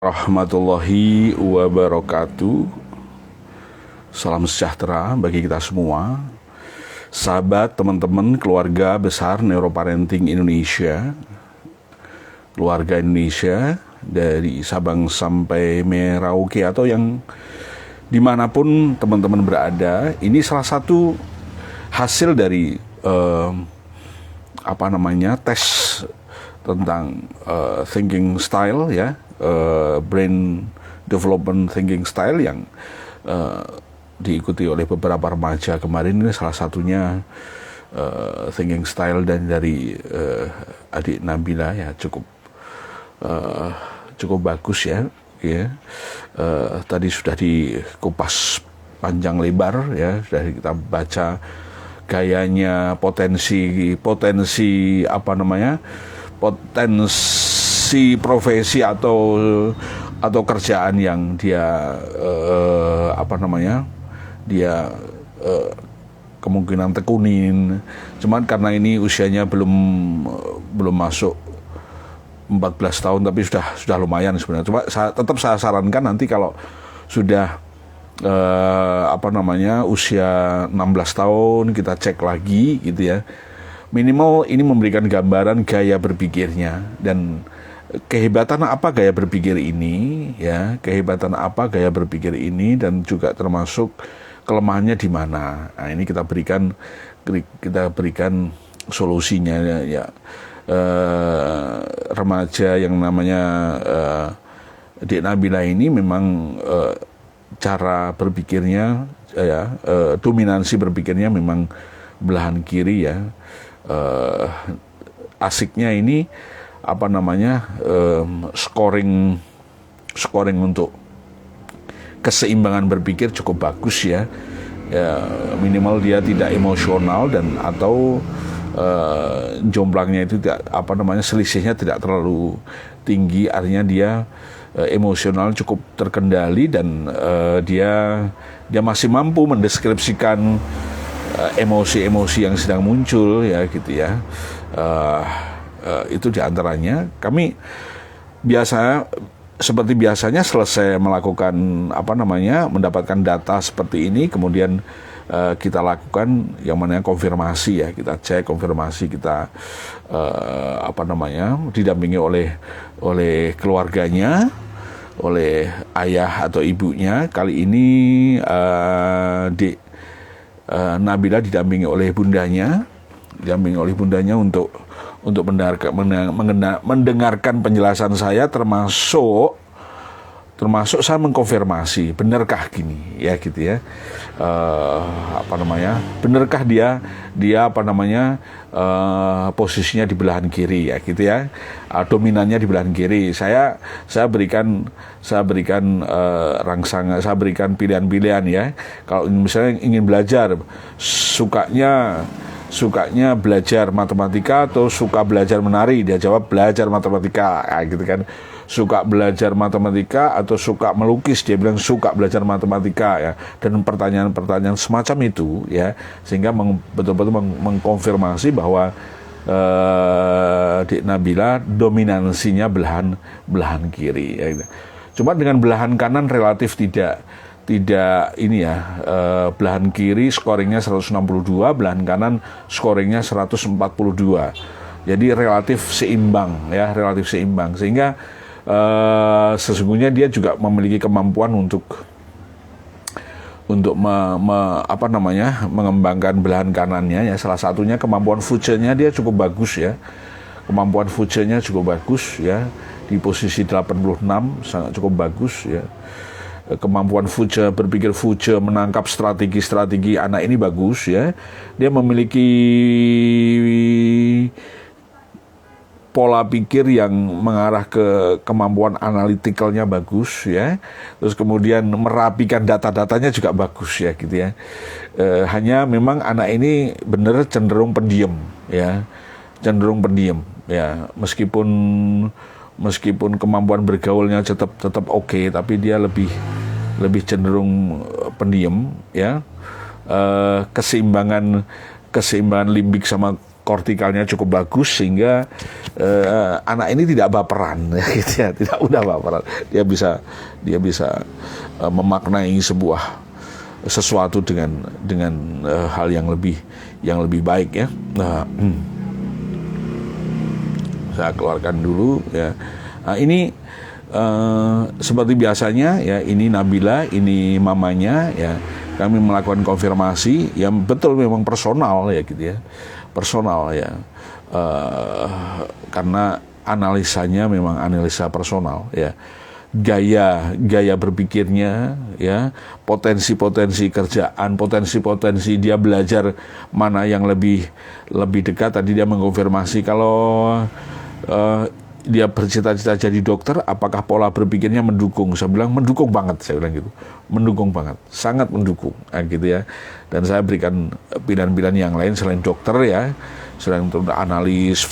Rahmatullahi wabarakatuh. Salam sejahtera bagi kita semua, sahabat, teman-teman, keluarga besar Neuroparenting Indonesia, keluarga Indonesia dari Sabang sampai Merauke atau yang dimanapun teman-teman berada. Ini salah satu hasil dari tes tentang thinking style, ya, brain development thinking style yang diikuti oleh beberapa remaja kemarin. Ini salah satunya thinking style dan dari adik Nabila, ya, cukup bagus, ya. Tadi sudah dikupas panjang lebar, ya, sudah kita baca gayanya, potensi profesi atau kerjaan yang dia dia kemungkinan tekunin. Cuman karena ini usianya belum masuk 14 tahun, tapi sudah lumayan sebenarnya. Cuma tetap saya sarankan nanti kalau sudah usia 16 tahun kita cek lagi, gitu ya. Minimal ini memberikan gambaran gaya berpikirnya dan kehebatan apa gaya berpikir ini, ya, dan juga termasuk kelemahannya di mana. Nah, ini kita berikan solusinya, ya. Remaja yang namanya Dek Nabila ini memang cara berpikirnya, ya, dominansi berpikirnya memang belahan kiri, ya. Asiknya ini scoring untuk keseimbangan berpikir cukup bagus, ya. Minimal dia tidak emosional dan atau jomblangnya itu selisihnya tidak terlalu tinggi, artinya dia emosional cukup terkendali dan dia masih mampu mendeskripsikan emosi-emosi yang sedang muncul, ya, gitu, ya. Itu diantaranya. Kami seperti biasanya selesai melakukan mendapatkan data seperti ini, kemudian kita lakukan yang namanya konfirmasi, ya. Kita cek konfirmasi, kita didampingi oleh keluarganya, oleh ayah atau ibunya. Kali ini Nabila didampingi oleh bundanya untuk mendengarkan penjelasan saya, termasuk saya mengkonfirmasi benarkah gini, ya, gitu, ya. Benarkah dia posisinya di belahan kiri, ya, gitu, ya. Dominannya di belahan kiri. Saya berikan rangsangan, saya berikan pilihan-pilihan, ya. Kalau misalnya ingin belajar, sukanya belajar matematika atau suka belajar menari, dia jawab belajar matematika, ya, gitu kan. Suka belajar matematika atau suka melukis, dia bilang suka belajar matematika, ya. Dan pertanyaan-pertanyaan semacam itu, ya, sehingga betul-betul mengkonfirmasi bahwa Dek Nabila dominansinya belahan kiri, ya. Cuma dengan belahan kanan relatif tidak ini, ya. Belahan kiri scoringnya 162, belahan kanan scoringnya 142. Jadi relatif seimbang, ya, sehingga sesungguhnya dia juga memiliki kemampuan untuk mengembangkan belahan kanannya, ya. Salah satunya kemampuan future-nya dia cukup bagus, ya. Kemampuan future-nya cukup bagus, ya. Di posisi 86 sangat cukup bagus, ya. Kemampuan berpikir future, menangkap strategi anak ini bagus, ya. Dia memiliki pola pikir yang mengarah ke kemampuan analitikalnya bagus, ya. Terus kemudian merapikan data-datanya juga bagus, ya, gitu, ya. Hanya memang anak ini benar cenderung pendiam, ya. Meskipun kemampuan bergaulnya tetap oke, tapi dia lebih cenderung pendiam, ya. Keseimbangan limbik sama kortikalnya cukup bagus sehingga anak ini tidak baperan, gitu ya, tidak mudah baperan. Dia bisa memaknai sesuatu dengan hal yang lebih baik ya. Nah, saya keluarkan dulu ya. Nah, ini seperti biasanya ya, ini Nabila, ini mamanya ya. Kami melakukan konfirmasi yang betul memang personal ya gitu ya. Personal ya. Karena analisanya memang analisa personal ya. Gaya berpikirnya ya, potensi-potensi kerjaan, potensi-potensi dia belajar mana yang lebih dekat. Tadi dia mengkonfirmasi kalau dia bercita-cita jadi dokter, apakah pola berpikirnya mendukung? Saya bilang mendukung banget, saya bilang gitu, mendukung banget, sangat mendukung, gitu ya. Dan saya berikan pilihan-pilihan yang lain selain dokter ya, selain untuk analis,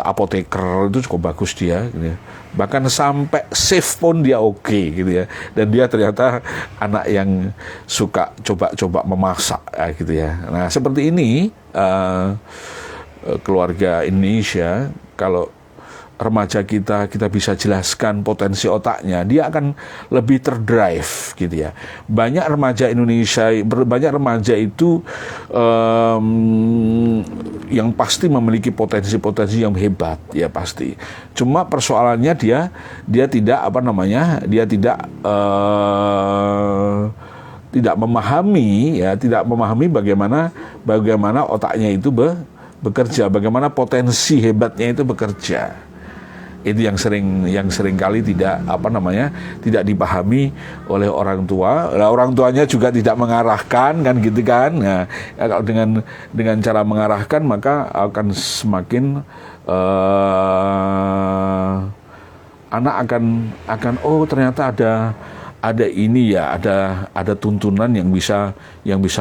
apoteker itu cukup bagus dia, gitu ya. Bahkan sampai chef pun dia oke, gitu ya. Dan dia ternyata anak yang suka coba-coba memasak, gitu ya. Nah seperti ini keluarga Indonesia, kalau remaja kita bisa jelaskan potensi otaknya, dia akan lebih terdrive gitu ya. Banyak remaja itu yang pasti memiliki potensi-potensi yang hebat ya pasti. Cuma persoalannya dia tidak tidak memahami bagaimana otaknya itu bekerja, bagaimana potensi hebatnya itu bekerja. Itu yang sering kali tidak dipahami oleh orang tua. Nah, orang tuanya juga tidak mengarahkan kan gitu kan. Nah, kalau dengan cara mengarahkan maka akan semakin anak akan oh ternyata ada ini ya, ada tuntunan yang bisa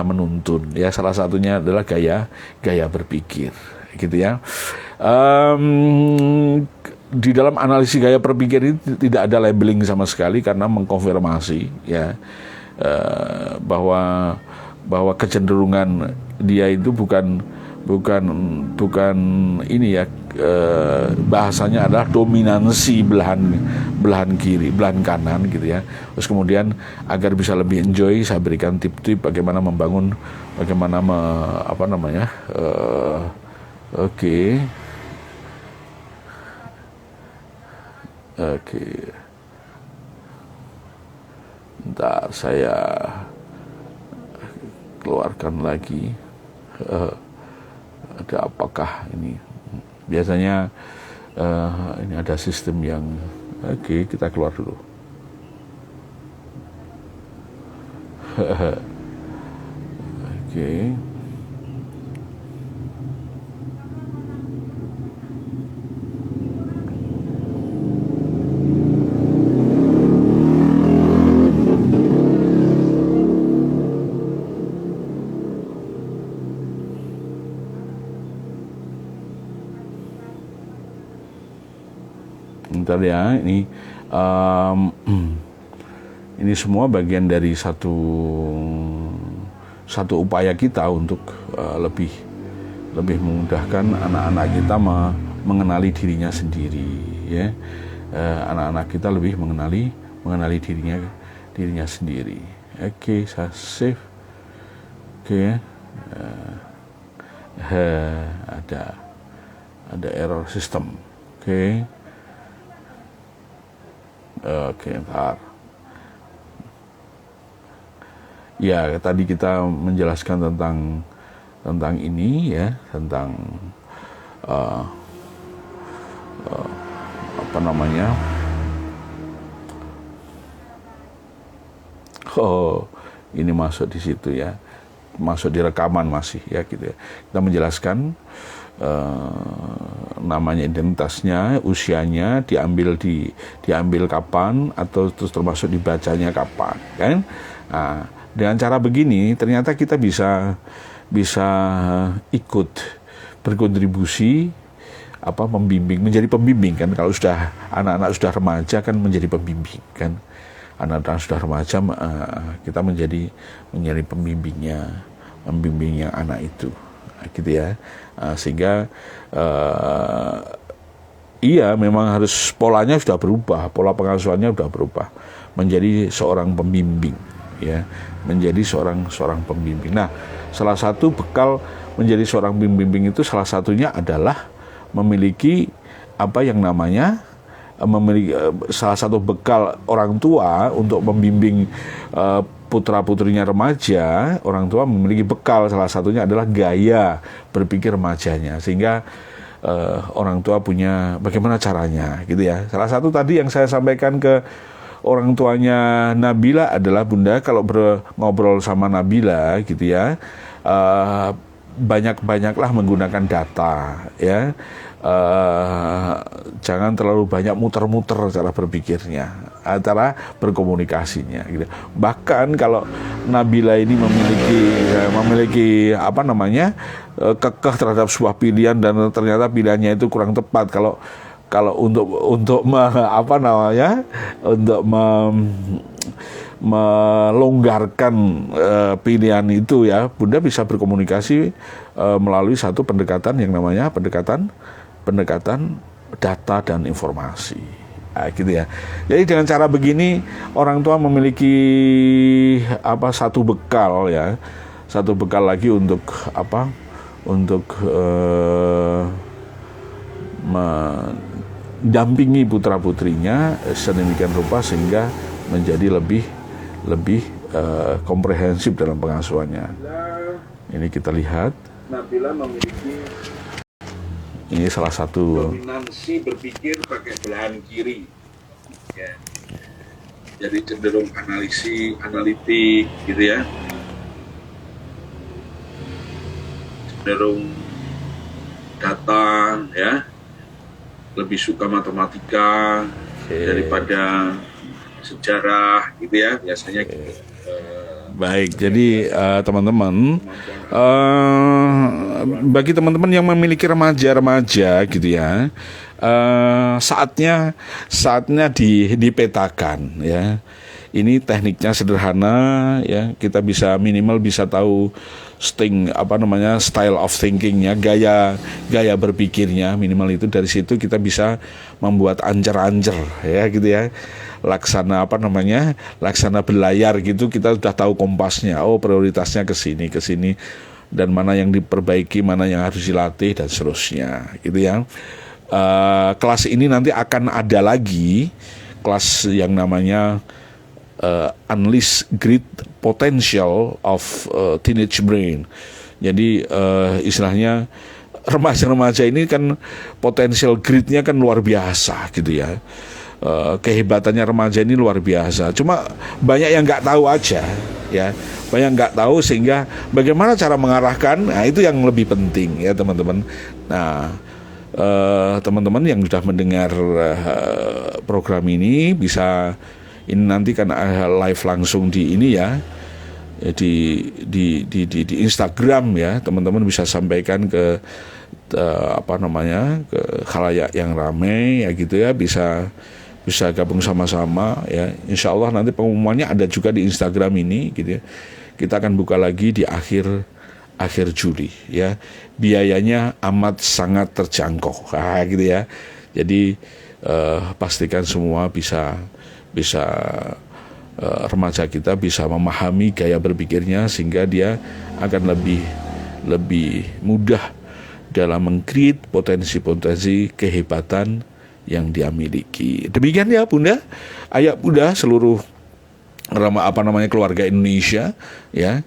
menuntun ya. Salah satunya adalah gaya berpikir gitu ya. Di dalam analisis gaya berpikir ini tidak ada labeling sama sekali, karena mengkonfirmasi ya bahwa kecenderungan dia itu bukan ini ya, bahasanya adalah dominansi belahan kiri, belahan kanan gitu ya. Terus kemudian agar bisa lebih enjoy, saya berikan tip-tip bagaimana membangun, Oke. Bentar, saya keluarkan lagi. Ada apakah ini? Biasanya ini ada sistem yang kita keluar dulu. Bentar ya, ini semua bagian dari satu upaya kita untuk lebih memudahkan anak-anak kita mengenali dirinya sendiri ya. Anak-anak kita lebih mengenali dirinya sendiri. Saya save. Ada error sistem. Bentar. Ya, tadi kita menjelaskan tentang ini ya, tentang ini masuk di situ ya, masuk di rekaman masih ya gitu ya. Kita menjelaskan namanya, identitasnya, usianya, diambil kapan, atau terus termasuk dibacanya kapan kan. Nah, dengan cara begini ternyata kita bisa ikut berkontribusi, membimbing, menjadi pembimbing kan. Kalau sudah anak-anak sudah remaja kan menjadi pembimbing kan. Anak-anak sudah remaja kita menjadi membimbingnya anak itu gitu ya. Sehingga iya memang harus polanya sudah berubah, pola pengasuhannya sudah berubah menjadi seorang pembimbing, ya, menjadi seorang pembimbing. Nah, salah satu bekal menjadi seorang pembimbing itu salah satunya adalah memiliki apa yang namanya memiliki salah satu bekal orang tua untuk membimbing putra-putrinya remaja. Orang tua memiliki bekal, salah satunya adalah gaya berpikir remajanya, sehingga orang tua punya bagaimana caranya, gitu ya. Salah satu tadi yang saya sampaikan ke orang tuanya Nabila adalah, Bunda, kalau ngobrol sama Nabila, gitu ya, banyak-banyaklah menggunakan data, ya. Jangan terlalu banyak muter-muter cara berpikirnya, antara berkomunikasinya, gitu. Bahkan kalau Nabila ini memiliki apa namanya kekeh terhadap sebuah pilihan dan ternyata pilihannya itu kurang tepat, kalau untuk melonggarkan pilihan itu, ya, Bunda bisa berkomunikasi melalui satu pendekatan yang namanya pendekatan data dan informasi. Gitu ya. Jadi dengan cara begini orang tua memiliki satu bekal, ya, satu bekal lagi untuk mendampingi putra-putrinya sedemikian rupa sehingga menjadi lebih komprehensif dalam pengasuhannya. Ini kita lihat. Nabila memiliki ini salah satu dominansi berpikir pakai belahan kiri, ya. Jadi cenderung analitik, gitu ya. Cenderung data, ya. Lebih suka matematika daripada sejarah, gitu ya. Biasanya gitu. Baik, jadi teman-teman, bagi teman-teman yang memiliki remaja-remaja, gitu ya, saatnya dipetakan, ya. Ini tekniknya sederhana, ya. Kita bisa minimal bisa tahu style of thinkingnya, gaya berpikirnya, minimal itu. Dari situ kita bisa membuat ancer-ancer, ya, gitu ya. Laksana berlayar gitu, kita sudah tahu kompasnya. Oh, prioritasnya ke sini dan mana yang diperbaiki, mana yang harus dilatih dan seterusnya, gitu ya. Kelas ini nanti akan ada lagi kelas yang namanya Unleash Great Potential of Teenage Brain. Jadi istilahnya remaja-remaja ini kan potensial gritnya kan luar biasa, gitu ya. Kehebatannya remaja ini luar biasa. Cuma banyak yang nggak tahu aja, ya. Banyak nggak tahu, sehingga bagaimana cara mengarahkan, nah itu yang lebih penting, ya, teman-teman. Nah, teman-teman yang sudah mendengar program ini bisa, ini nanti kan live langsung di ini, ya, di Instagram, ya. Teman-teman bisa sampaikan ke ke khalayak yang ramai, ya, gitu ya. Bisa gabung sama-sama, ya. Insya Allah nanti pengumumannya ada juga di Instagram ini, gitu ya. Kita akan buka lagi di akhir Juli, ya. Biayanya amat sangat terjangkau, gitu ya. Jadi pastikan semua bisa remaja kita bisa memahami gaya berpikirnya, sehingga dia akan lebih mudah dalam meng-create potensi-potensi kehebatan yang dia miliki. Demikian, ya, Bunda, ayah Bunda, seluruh keluarga Indonesia, ya.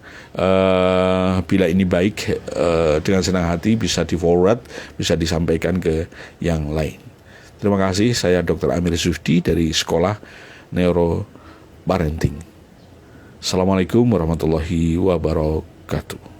Bila ini baik, dengan senang hati bisa di-forward, bisa disampaikan ke yang lain. Terima kasih. Saya Dr. Amir Zufdi dari Sekolah Neuroparenting. Assalamualaikum warahmatullahi wabarakatuh.